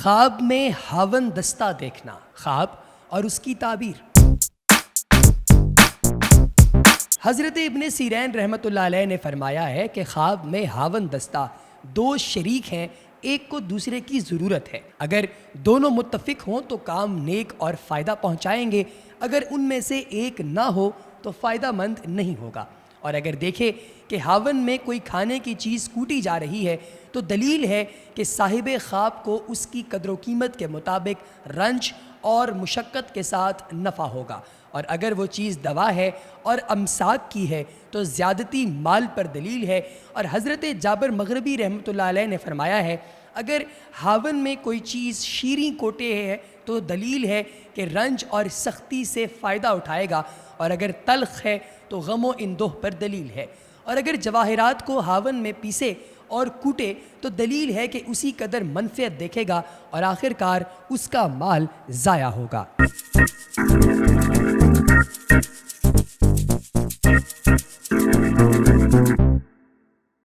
خواب میں ہاون دستہ دیکھنا، خواب اور اس کی تعبیر۔ حضرت ابن سیرین رحمۃ اللہ علیہ نے فرمایا ہے کہ خواب میں ہاون دستہ دو شریک ہیں، ایک کو دوسرے کی ضرورت ہے۔ اگر دونوں متفق ہوں تو کام نیک اور فائدہ پہنچائیں گے، اگر ان میں سے ایک نہ ہو تو فائدہ مند نہیں ہوگا۔ اور اگر دیکھے کہ ہاون میں کوئی کھانے کی چیز کوٹی جا رہی ہے تو دلیل ہے کہ صاحب خواب کو اس کی قدر و قیمت کے مطابق رنج اور مشقت کے ساتھ نفع ہوگا، اور اگر وہ چیز دوا ہے اور امساک کی ہے تو زیادتی مال پر دلیل ہے۔ اور حضرت جابر مغربی رحمۃ اللہ علیہ نے فرمایا ہے اگر ہاون میں کوئی چیز شیریں کوٹے ہے تو دلیل ہے کہ رنج اور سختی سے فائدہ اٹھائے گا، اور اگر تلخ ہے تو غم و اندوہ پر دلیل ہے۔ اور اگر جواہرات کو ہاون میں پیسے اور کوٹے تو دلیل ہے کہ اسی قدر منفعت دیکھے گا اور آخر کار اس کا مال ضائع ہوگا۔